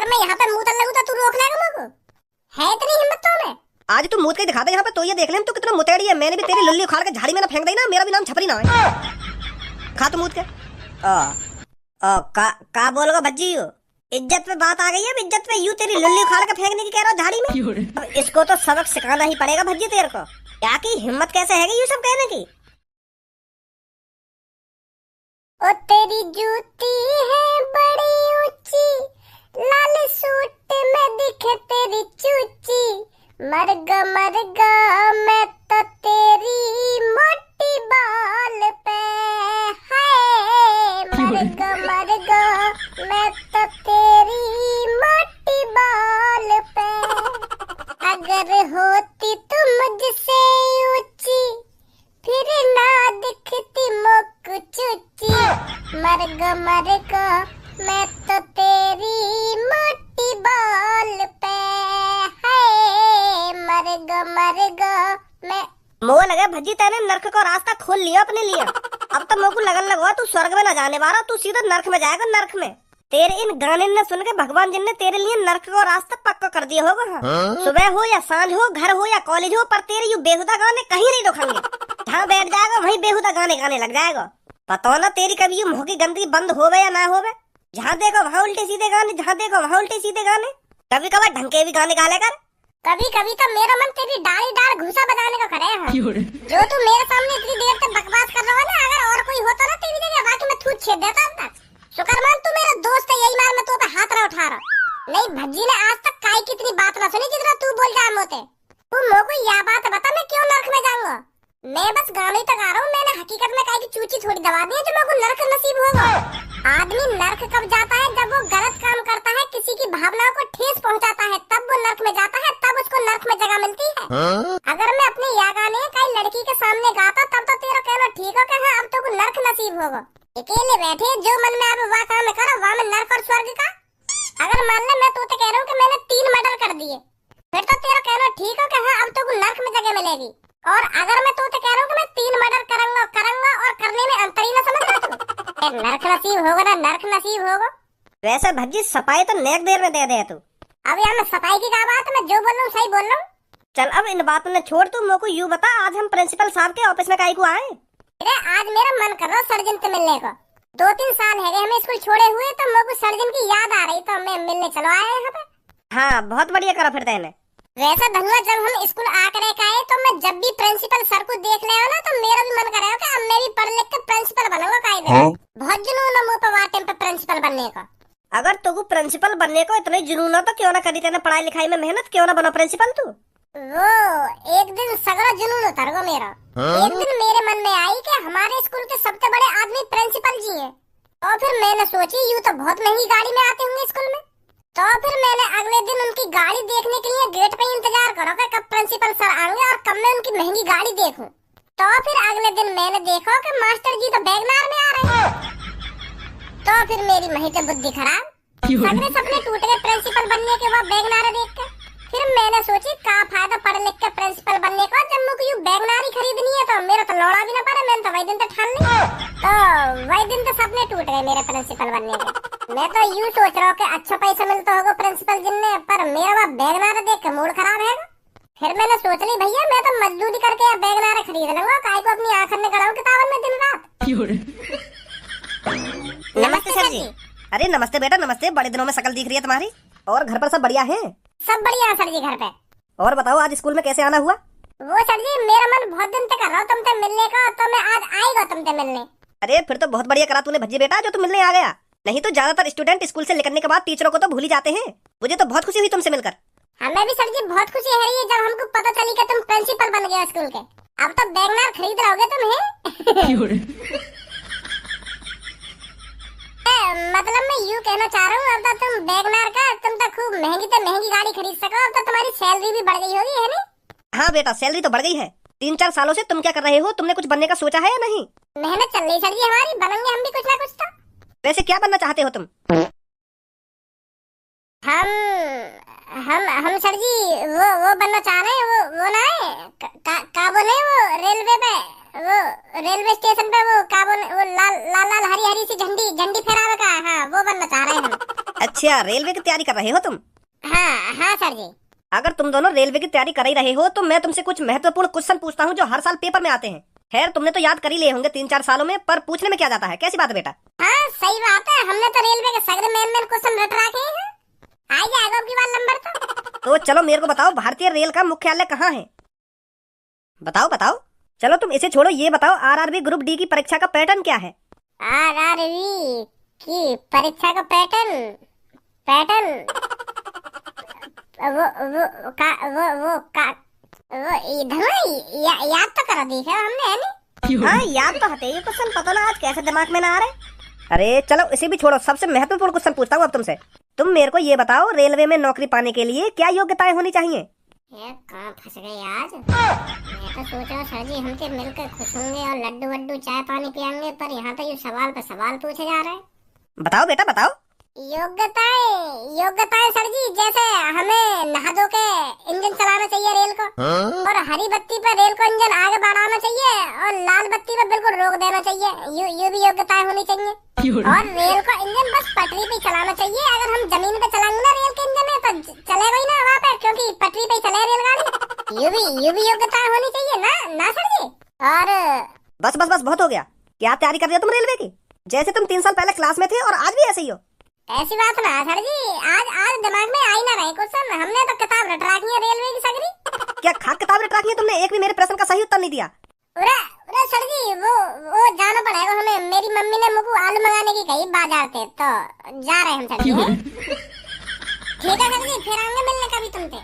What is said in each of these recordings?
अगर मैं यहाँ पे मुंह तल लगूं तो तू रोक लेगा मुझको? है इतनी हिम्मत तो में? आज तू मुंह के दिखा दे यहाँ पे, तो ये देख ले तू कितना मुतेड़ी है। मैंने भी तेरी लल्ली उखाड़ के झाड़ी में ना फेंक दी ना, मेरा भी नाम छपरी ना है। खा तू मुंह के। का बोलोगे भज्जी? इज्जत पे बात आ गई है, इज्जत पे यूं तेरी लल्ली उखाड़ के फेंकने की कह रहा झाड़ी में। अब इसको तो सबक सिखाना ही पड़ेगा भज्जी तेरे को। क्या की हिम्मत कैसे है ये सब कहने की? ओ तेरी जूती है बड़ी ऊंची, लाल सूट में दिखे तेरी चूची, मरगा मैं तो तेरी मोटी बाल पे, हाय मरगा मैं तो तेरी मोटी बाल पे, अगर होती तुम मुझसे ऊंची फिर ना दिखती मुक चुची, मरगा मैं तो तेरी मोटी बाल पे, हाय मरगा मैं। मोह लगे भज्जी तेरे नरक को रास्ता खोल लिया अपने लिए। अब तो मोह को लगन लगवा तू स्वर्ग में न जाने वाला, तू सीधा नरक में जाएगा, नरक में। तेरे इन गाने ने सुन के भगवान जी ने तेरे लिए नरक को रास्ता पक्का कर दिया होगा। हाँ? सुबह हो या सांझ हो, घर हो या कॉलेज हो, पर तेरे यू बेहुदा गाने कहीं नहीं रुकेंगे। जहाँ बैठ जाएगा वहीं बेहुदा गाने गाने लग जाएगा। पता ना तेरी कभी यू मुंह की गंदगी बंद होवे या ना होवे। जहाँ देखो वहाँ उल्टे सीधे गाने, जहाँ देखो वहाँ उल्टे सीधे गाने। कभी कभार ढंग के भी गाने गा ले कर। कभी कभी तो मेरा मन तेरी डाल घुसा बजाने को करे है। जो तू मेरे सामने इतनी देर तक बकवास कर रहा है ना, अगर और कोई होता ना तेरी जगह बाकी मैं थूत छेद देता अब तक। शुक्र मान तू मेरा दोस्त है, यही मार मैं तो पे हाथ ना उठा रहा। नहीं भज्जी ने आज तक काय कितनी बात ना सुनी जितना तू बोल जा मोते। तू मोको यह बात बता मैं क्यों नरक में जाऊंगा? मैं बस गाने तक आ रहा हूँ, मैंने हकीकत में काय की चूची थोड़ी दबा दी है जो मेरे को नरक नसीब होगा। आदमी नरक कब जाता है? जब वो गलत काम करता है, किसी की भावनाओं को ठेस पहुंचाता है, तब वो नरक में जाता है, तब उसको नरक में जगह मिलती है। अगर मैं अपने या गाने कई लड़की के सामने गाता तब तो तेरा कहना ठीक हो कि हाँ अब तो को नरक नसीब होगा। अकेले बैठे जो मन में आवे वह काम करो, वहाँ में नरक और स्वर्ग का। अगर मान ले मैं तो कह रहा हूँ कि मैंने 3 मर्डर कर दिए, फिर तो तेरा कहना ठीक हो कि हाँ अब तो को नरक में जगह मिलेगी। और अगर मैं तो कह रहा हूँ कि मैं 3 मर्डर करूंगा और करने में अंतर ही ना समझ रहा तू। नरक नसीब होगा ना, नरक नसीब होगा। वैसे भज्जी सफाई तो नेक देर में दे दे तू। अब यहाँ में सफाई की क्या बात है? मैं जो बोल रहा हूँ सही बोल रहा हूँ। चल अब इन बातों ने छोड़, तू मेरे को यूं बता आज हम प्रिंसिपल साहब के ऑफिस में काहे को आए? अरे आज मेरा मन कर रहा सर्जन से मिलने को। 2-3 साल है हमें स्कूल छोड़े हुए, तो मेरे को सर्जन की याद आ रही, तो मैं मिलने चलो आए यहाँ पे। हाँ बहुत बढ़िया करा फिर तेने। वैसे धनुआ जब हम स्कूल आकर आए तो मैं जब भी प्रिंसिपल सर को देख ले ना तो मेरा भी मन करेगा कि अब मैं भी पढ़ लिख के प्रिंसिपल बनूंगा। कायदे बहुत जुनून है मुझ पर वार टाइम पे प्रिंसिपल बनने का। अगर तू प्रिंसिपल बनने को इतना जुनून हो तो क्यों ना करी तेने पढ़ाई लिखाई में मेहनत, क्यों ना बनो प्रिंसिपल तू? वो एक दिन सगरा जुनून उतर गो मेरा। एक दिन मेरे मन में आई कि हमारे स्कूल के सबसे बड़े आदमी प्रिंसिपल जी हैं। और फिर मैंने सोची यूं तो बहुत महंगी गाड़ी में आते होंगे स्कूल में, तो फिर मैंने अगले दिन उनकी गाड़ी देखने के लिए गेट पे इंतजार करो कि कब प्रिंसिपल सर आएंगे और कब मैं उनकी महंगी गाड़ी देखूं। तो फिर अगले दिन मैंने देखा कि मास्टर जी तो बैगनार में आ रहे हैं। तो फिर मेरी मही की बुद्धि खराब, सपने टूट गए प्रिंसिपल बनने के बाद बैगनार देख के। फिर मैंने सोची का फायदा पढ़ लिख के प्रिंसिपल बनने का, जब मुझे यूं बैगनारी खरीदनी है तो मेरा तो लौड़ा भी ना पड़े। मैंने तो वही दिन तो ठान लिया, तो वही दिन तो सपने टूट गए मेरे प्रिंसिपल बनने के। मैं तो यूं सोच रहा हूँ कि अच्छा पैसा मिलता होगा प्रिंसिपल जिनने, पर मेरा वह बैगनार देख के मूड खराब है। फिर मैंने सोच ली भैया मैं तो मजदूरी करके बैगनार खरीद लूंगा, काय को अपनी आंखों में गड़ाऊं किताबन में दिन रात। नमस्ते सर जी। अरे नमस्ते बेटा नमस्ते, बड़े दिनों में शकल दिख रही है तुम्हारी। और घर पर सब बढ़िया है? सब बढ़िया सर जी घर पे। और बताओ आज स्कूल में कैसे आना हुआ? वो सर जी मेरा मन बहुत दिन तक कर रहा हूँ तुमसे मिलने का, तो मैं आज आएगा तुमसे मिलने। अरे फिर तो बहुत बढ़िया करा तूने भज्जी बेटा जो तुम मिलने आ गया। नहीं तो ज्यादातर स्टूडेंट स्कूल से निकलने के बाद टीचरों को तो भूल ही जाते हैं। मुझे तो बहुत खुशी हुई तुमसे मिलकर। हमें भी सर जी बहुत खुशी है रही है जब हमको पता चली कि तुम प्रिंसिपल बन गए स्कूल के। अब तो बैगनार खरीद रहोगे तुम हैं? मतलब मैं यूँ कहना चाह रहा हूँ अब तो तुम बैगनार का तुम तो खूब महंगी गाड़ी खरीद सको। अब तो तुम्हारी सैलरी भी बढ़ गई होगी है नहीं? हाँ बेटा सैलरी तो बढ़ गई है। 3-4 सालों से तुम क्या कर रहे हो? तुमने कुछ बनने का सोचा है या नहीं? मेहनत चल रही सर जी हमारी, बनेंगे हम भी कुछ ना कुछ तो। वैसे क्या बनना चाहते हो तुम? हम सर जी वो बनना चाह रहे हैं। वो ना है का बोले वो रेलवे पे, वो रेलवे स्टेशन पे वो का बोले वो लाल हरी सी झंडी फहरावे का। हाँ वो बनना चाह रहे हैं हम। अच्छा, रेलवे की तैयारी कर रहे हो तुम? हाँ हाँ सर जी। अगर तुम दोनों रेलवे की तैयारी कर ही रहे हो तो मैं तुमसे कुछ महत्वपूर्ण क्वेश्चन पूछता हूँ जो हर साल पेपर में आते हैं। खैर तुमने तो याद कर ही लिए होंगे 3-4 सालों में, पर पूछने में क्या जाता है। कैसी बात है बेटा? हाँ सही बात है, हमने तो रेलवे के सगरे मेन क्वेश्चन रट रखे हैं। आ जाएगा अब की बार नंबर तो चलो मेरे को बताओ, भारतीय रेल का मुख्यालय कहाँ है? बताओ बताओ। चलो तुम इसे छोड़ो, ये बताओ आरआरबी ग्रुप डी की परीक्षा का पैटर्न क्या है? आरआरबी की परीक्षा का पैटर्न पैटर्न वो इधर याद तो करा दी है हमने, है नहीं? हाँ याद तो हटे, ये क्वेश्चन पता ना आज कैसे दिमाग में ना आ रहे। अरे चलो इसे भी छोड़ो, सबसे महत्वपूर्ण क्वेश्चन पूछता हूँ अब तुमसे। तुम मेरे को ये बताओ, रेलवे में नौकरी पाने के लिए क्या योग्यताएं होनी चाहिए? ये कहाँ फंस गए आज। मैं तो सोच रहा सर जी हमसे मिलकर खुश होंगे और लड्डू वड्डू चाय पानी पियेंगे, पर यहाँ तो ये सवाल पे सवाल पूछे जा रहे हैं। बताओ बेटा बताओ। योग्यताएं सर जी, जैसे हमें नहा धो के इंजन चलाना चाहिए रेल को, और हरी बत्ती पर रेल को इंजन आगे बढ़ाना चाहिए, और लाल बत्ती पर बिल्कुल रोक देना चाहिए। ये भी योग्यताएं होनी चाहिए। और रेल को इंजन बस पटरी पे चलाना चाहिए। अगर हम जमीन पे चलाएंगे ना रेल के इंजन में तो चलेगा ही ना वहाँ पे, क्योंकि पटरी पे चले रेलगाड़ी। ये भी योग्यताएं होनी चाहिए ना सर जी। और बस बस बस बहुत हो गया। क्या तैयारी कर रहे हो तुम रेलवे की? जैसे तुम 3 साल पहले क्लास में थे और आज भी ऐसे ही हो। ऐसी बात ना सर जी, आज दिमाग में आई ना रहे क्वेश्चन। हमने तो किताब रट रखी है रेलवे की सगरी। क्या खाक किताब रट रखी है तुमने? एक भी मेरे प्रश्न का सही उत्तर नहीं दिया। अरे सर जी वो जाना पड़ेगा हमें। मेरी मम्मी ने मुझको आलू मंगाने की कही बाजार से, तो जा रहे हम सर जी। ठीक है सर जी, फिर आएंगे मिलने कभी तुमसे।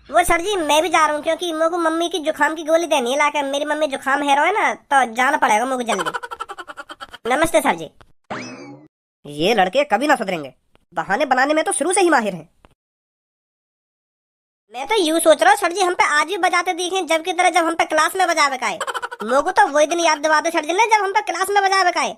वो सर जी मैं भी जा रहा हूँ, क्योंकि मुझको मम्मी की जुकाम की गोली देनी है लाके। मेरी मम्मी जुकाम है रो है ना, तो जाना पड़ेगा मुझको जल्दी। नमस्ते सर जी। ये लड़के कभी ना सुधरेंगे, बहाने बनाने में तो शुरू से ही माहिर हैं। मैं तो यूँ सोच रहा हूँ सर जी हम पे आज भी बजाते दिखे जबकि तरह जब हम पे क्लास में बजा बकाए। लोगों तो वही दिन याद दिवा दे सर जी ने जब हम पे क्लास में बजा बकाए।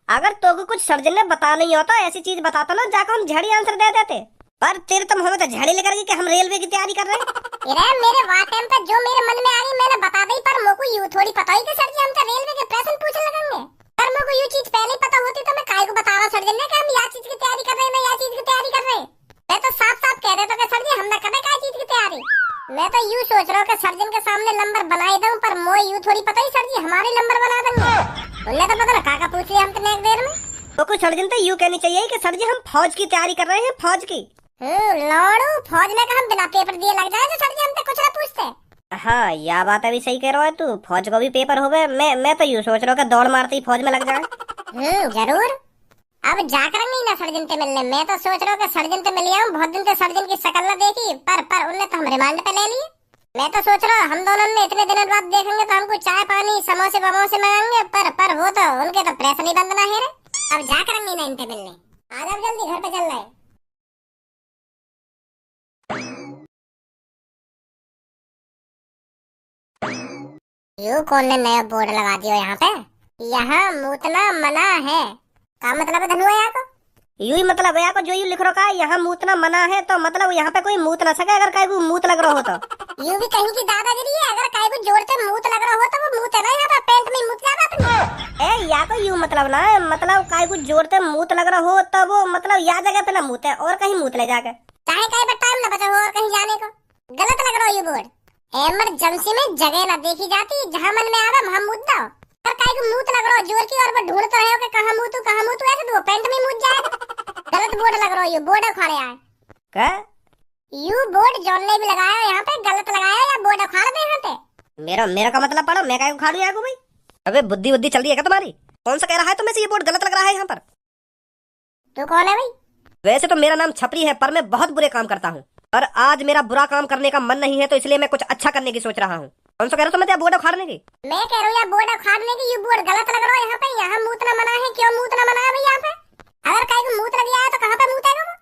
अगर तो को कुछ सर जी ने बता नहीं होता, ऐसी चीज बताता ना, जाकर हम झड़ी आंसर दे देते। पर तेरे तुम हमें तो झड़ी लेकर कि हम रेलवे की तैयारी कर रहे हैं। मेरे वाह टाइम पे जो मेरे मन में आ गई मैंने बता दी, पर मुझको यूँ थोड़ी पता ही कि सर जी हम तो रेलवे के प्रश्न पूछने लगेंगे। पर मुझको ये चीज पहले ही पता होती तो मैं काहे को बता रहा सर जी ने कि हम या चीज की तैयारी कर रहे हैं, या चीज की तैयारी कर रहे हैं। मैं तो साफ साफ कह देता कि सर जी हमने कभी काय चीज की तैयारी। मैं तो यूँ सोच रहा हूँ कि सर्जन के सामने नंबर बनाए दूं, पर मोए यूँ थोड़ी पता ही सर जी हमारे नंबर बना देंगे। उन्हें तो पता ना काका पूछ लिया हम तो एक देर में। तो कुछ सर्जन तो यूँ कहनी चाहिए कि सर जी हम फौज की तैयारी कर रहे हैं, फौज की। लौड़ू फौज में हम बिना पेपर दिए लग जाए तो सर जी हमसे कुछ ना पूछते। हाँ यह बात अभी सही कह रहा है तू, फौज को भी पेपर हो गए। मैं तो यूँ सोच रहा हूँ कि दौड़ मारते ही फौज में लग जाए। जरूर। अब जाकर नहीं ना सर्जन से मिलने। मैं तो सोच रहा हूँ कि सर्जन से मिल आऊं। बहुत दिन से सर्जन की शक्ल न देखी, पर उन्हें तो हम रिमांड पे ले लिए। मैं तो सोच रहा हूँ हम दोनों ने इतने दिनों बाद देखेंगे तो हमको चाय पानी समोसे वमोसे मांगेंगे, पर वो तो उनके तो प्रेस नहीं बंद ना है रे। अब जाकर नहीं ना इनसे मिलने। आ जाओ जल्दी, घर पे चल रहे। यू कौन ने नया बोर्ड लगा दिया यहाँ पे? यहाँ मूतना मना है। क्या मतलब है धनुआ यहाँ को? यू ही मतलब है को जो यू लिख रखा है यहाँ मूतना मना है, तो मतलब यहाँ पे कोई मूत ना सके अगर कहीं को मूत लग रहा हो तो। यू भी कहीं की दादागिरी है। अगर कहीं को जोर से मूत लग रहा हो तो वो मूत है ना, यहाँ पे पेंट में मूत जाता अपने। ए या को यू मतलब ना है, मतलब कहीं को जोर से मूत लग रहा हो तो वो मतलब या जगह पे ना मूत है और कहीं मूत ले जाके। चाहे कहीं पर टाइम ना बचा हो और कहीं जाने को। गलत लग रहा हो यू बोर्ड। इमरजेंसी में जगह ना देखी जाती, जहाँ मन में आवे वहाँ मूत दो। पर कहीं को मूत लग रहा हो जोर की और वो ढूंढ तो है कि कहाँ मूतू ऐसे तो वो पेंट में मूत जाएगा। गलत बोर्ड लग रहा हो, यू बोर्ड उखाड़े आए। क्या? यू बोर्ड जॉन ने भी लगाया यहाँ पे, गलत लगाया या बोर्ड उखाड़ दे यहाँ पे? मेरा का मतलब पढ़ो, मैं क्या उखाड़ू यहाँ को भाई? अबे बुद्धि चल रही है क्या तुम्हारी? कौन सा कह रहा है तुम्हें से ये बोर्ड गलत लग रहा है यहाँ पर? तू कौन है भाई? वैसे तो मेरा नाम छपरी है, पर मैं बहुत बुरे काम करता हूँ। पर आज मेरा बुरा काम करने का मन नहीं है, तो इसलिए मैं कुछ अच्छा करने की सोच रहा हूँ। कौन सा कह रहा हो बोर्ड उखाड़ने की? मैं कह रहा हूँ यार बोर्ड उखाड़ने की। यू बोर्ड गलत लग रहा है यहाँ पे। यहाँ मूतना मना है। क्यों मूतना मना है भाई यहाँ पे? अगर कहीं को मूत लग गया है तो कहाँ पे मूतेगा वो?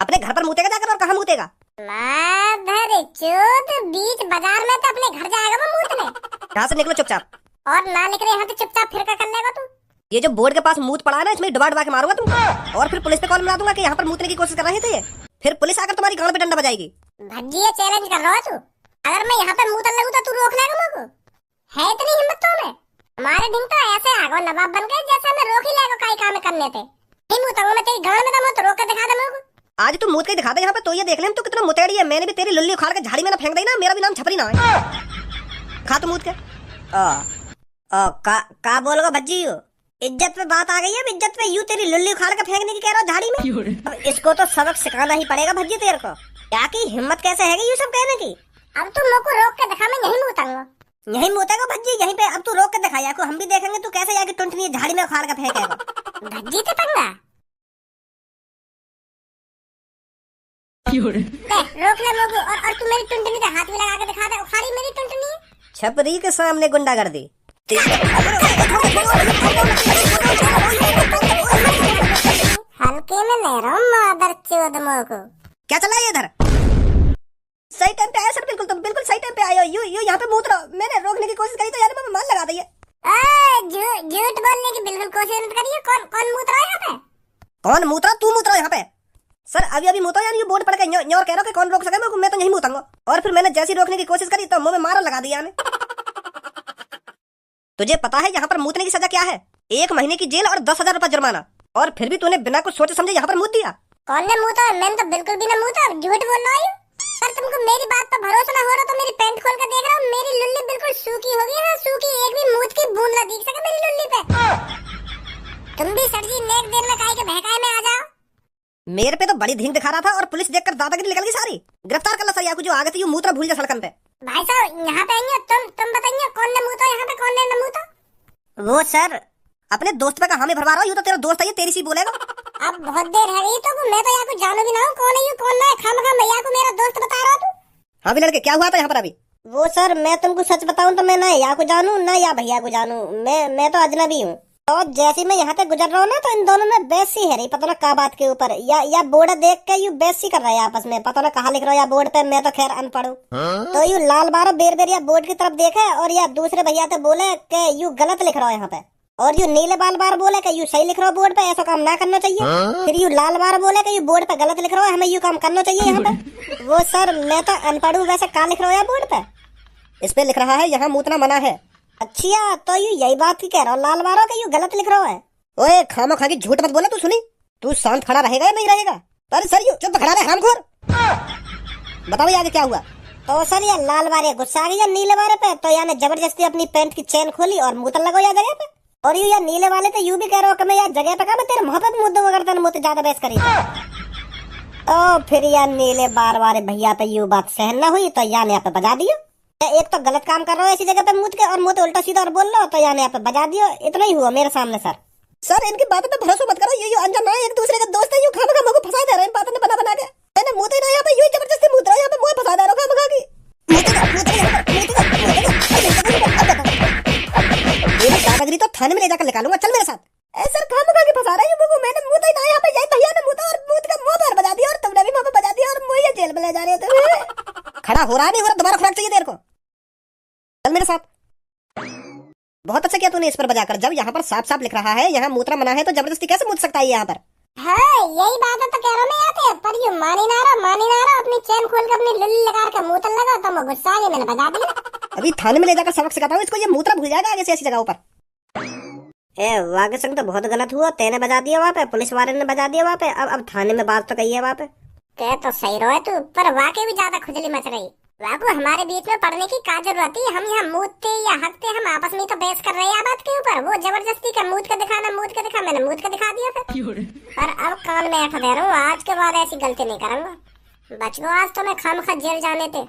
अपने घर पर मूतेगा जाकर, और कहाँ मूतेगा? माधर चोद, बीच बाजार में तो अपने घर जाएगा वो मूतने। यहाँ से निकलो चुपचाप। और ना निकले यहाँ से चुपचाप फिर क्या कर लेगा तू? ये जो बोर्ड के पास मूत पड़ा है ना, इसमें डुबा के मारूंगा तुमको, और फिर पुलिस पे कॉल मिला दूंगा कि यहाँ पर मूतने की कोशिश कर रहे थे। फिर पुलिस आकर तुम्हारी गांड पे डंडा बजाएगी। भज्जिया चैलेंज कर रहा है तू। अगर मैं यहाँ पे मूतन लगूं तो तू रोक लेगा मुझको? है इतनी हिम्मत तो में? हमारे दिन तो ऐसे आगो नवाब बन गए जैसे हमें रोक ही लेगा कई काम करने थे। मुतंगा मैं तेरी गांड में दम हो तो रोक के दिखा दे मेरे को। आज तू मूत के दिखा दे यहाँ पे, तो ये देख ले हम तू कितना मुतेड़ी है। मैंने भी तेरी लुल्ली उखाड़ के झाड़ी में ना फेंक दी ना, मेरा भी नाम छपरी ना है। खा तू मूत के। का बोलोगे भज्जी हो? इज्जत पे बात आ गई है, इज्जत पे। यूं तेरी लुल्ली उखाड़ के फेंकने की कह रहा हो झाड़ी में? अब इसको तो सबक सिखाना ही पड़ेगा भज्जी तेरे को। क्या की हिम्मत कैसे है ये सब कहने की? अब तू मेरे को रोक के दिखा, मैं यहीं मुतंगा। यहीं मुतेगा भज्जी, यहीं पे। अब तू रोक के दिखाया को हम भी देखेंगे तू कैसे जाके टुंटनी झाड़ी में उखाड़ के फेंकेगा। भज्जी ते पंगा रोक ले मेरे को। और तू मेरी टुंटनी पे हाथ भी लगा के दिखा दे, उखाड़ी मेरी टुंटनी। छपरी के सामने गुंडागर्दी। हल्के में ले रहा हूँ मादर चोद मोह को। क्या चला है इधर? सही टाइम पे आया सर, बिल्कुल तुम बिल्कुल सही टाइम पे आए हो। यू यहाँ पे मूत रहो। मैंने रोकने की कोशिश करी तो यार मैं मान लगा दी है। झूठ बोलने की बिल्कुल कोशिश मत करिए। कौन मूत रहा है यहाँ पे? कौन मूत रहा? तू मूत रहा यहाँ पे। सर अभी मूतो यार, ये बोर्ड पड़ के न्योर कह रहा कि कौन रोक सके मैं तो नहीं मूतूंगा। और फिर मैंने जैसी रोकने की कोशिश करी तो मुंह में मारा लगा दिया ने। तुझे पता है यहाँ पर मूतने की सजा क्या है? 1 महीने की जेल और 10,000 रुपए जुर्माना। और फिर भी तूने बिना कुछ सोचे समझे यहाँ पर मूत दिया। कौन ने मूता? मैंने तो बिल्कुल भी ना मूता। झूठ बोल रहा हूँ। सर तुमको मेरी बात पर भरोसा ना हो रहा तो मेरी पैंट खोल कर देख रहा हूँ। मेरी लुल्ली बिल्कुल सूखी हो गई है, सूखी। एक भी मूत की बूंद ना दिख सके मेरी लुल्ली पे। तुम भी सर जी नेक देर में काहे के बहकाए में आ जाओ। मेरे पे तो बड़ी धींग दिखा रहा था और पुलिस देखकर दादागिरी निकल गई सारी। गिरफ्तार कर लो सर, जो आगे थे मूत्रा भूल जा सड़कन पे। भाई साहब यहाँ पे आइए, तुम बताइए कौन ने मूता यहाँ पे, कौन ने मूता? वो सर अपने दोस्त पे का हामी भरवा रहा हूँ। तो तेरा दोस्त है, ये तेरी सी बोलेगा। अब बहुत देर है रही तो मैं तो यहाँ को जानू भी ना हूँ कौन है ये कौन ना है। खामखा भैया को मेरा दोस्त बता रहा तू। हाँ भी लड़के क्या हुआ था यहाँ पर अभी? वो सर मैं तुमको सच बताऊं तो मैं ना या को जानू ना या भैया को जानू। मैं तो अजनबी हूँ। तो जैसे मैं यहाँ पे गुजर रहा हूँ ना तो इन दोनों में बहस सी है रही, पता ना का बात के ऊपर। या बोर्ड देख के यू बहस सी कर रहा है आपस में, पता ना कहाँ लिख रहा है या बोर्ड पे। मैं तो खैर अनपढ़ हूँ। तो यू लाल बार बेर बेर या बोर्ड की तरफ देखे और या दूसरे भैया तो बोले कि यू गलत लिख रहा है यहाँ पे। और यू नीले बार बोले कि यू सही लिख रहा हो बोर्ड पे, ऐसा काम ना करना चाहिए। फिर यू लाल बार बोले कि यू बोर्ड पे गलत लिख रहा हो, हमें यू काम करना चाहिए यहाँ पे। वो सर मैं तो अनपढ़ हूँ, वैसे का लिख रहा हो यार बोर्ड पे? इस पे लिख रहा है यहाँ मूतना मना है। अच्छा तो यू यही बात की कह रहा हो लाल बारों के यू गलत लिख रहा है? ओए खामो खा की झूठ मत बोला। तू सुनी, तू शांत खड़ा रहेगा या नहीं रहेगा? अरे सर यू चुप खड़ा रहे हमखोर। बताओ आगे क्या हुआ? तो सर ये लाल बारे गुस्सा आ गया नीले बारे पे, तो याने जबरदस्ती अपनी पैंट की चेन खोली और मूतन लगाओ या जगह पे। और यू या नीले वाले तो यू भी कह रहा हो कि मैं यार जगह पे का मैं तेरे मोहब्बत मुद्दे वगैरह मुझे ज्यादा बहस करी। तो फिर यार नीले बार वाले भैया पे यू बात सहन ना हुई तो यान यहाँ पे बजा दियो। एक तो गलत काम कर रहा हो ऐसी जगह पे मूत के और मुँह उल्टा सीधा और बोल लो तो यान यहाँ पे बजा दियो। इतना ही हुआ मेरे सामने सर। सर इनकी बातों पे भरोसा मत करो, ये अनजान है, एक दूसरे का दोस्त है। यू खामखा मुझको फंसा दे रहे हैं इन बातों में बना के। मैंने मुँह ही ना यहाँ पे यू जबरदस्ती मूत रहा है, यहाँ पे मुँह फंसा दे रहा हूँ खामखा की। दादागिरी तो थाने में ले जाकर निकालूंगा, चल मेरे साथ। सर खामखा की फंसा रहा है मुझको। मैंने मुँह ही ना यहाँ पे, यही भैया ने मुँह और मुँह का मुँह पर बजा दिया और तुमने भी मुँह पे बजा दिया और मुँह जेल में ले जा रहे हो। खड़ा हो रहा नहीं हो रहा, दोबारा खुराक चाहिए तेरे को। चल मेरे साथ। बहुत अच्छा किया तूने इस पर बजाकर, जब यहाँ पर साफ साफ लिख रहा है यहाँ मूत्रा मना है तो जबरदस्ती कैसे मूत सकता है यहाँ पर? हाँ यही बात है तो कह रहा हूँ मैं यहाँ पे। पर ये मानी ना रहा। अपनी चेन खोल कर अपनी लुल्ली लगा के मूतन लगा तो मैं गुस्सा आ गया, मैंने बजा दिया। अभी थाने में ले जाकर सबक सिखाता हूँ इसको, ये मूत्रा भूल जाएगा आगे से ऐसी जगहों पर। वागे संग तो बहुत गलत हुआ, तेने बजा दिया वहाँ पे, पुलिस वाले ने बजा दिया वहाँ पे। अब थाने में बात तो कही है वहाँ पे। कह तो सही रहो तू, पर वाकई भी ज्यादा खुजली मच रही। वाकू हमारे बीच में पढ़ने की क्या जरूरत थी? हम यहाँ मूतते या हकते, हम आपस में तो बहस कर रहे हैं बात के ऊपर। वो जबरदस्ती का मूत के दिखा, मैंने मूत के दिखा दिया फिर। और अब कान में ऐठ दे रहा हूँ, आज के बाद ऐसी गलती नहीं करूंगा। बच गो आज तो मैं खामखा जेल जाने थे।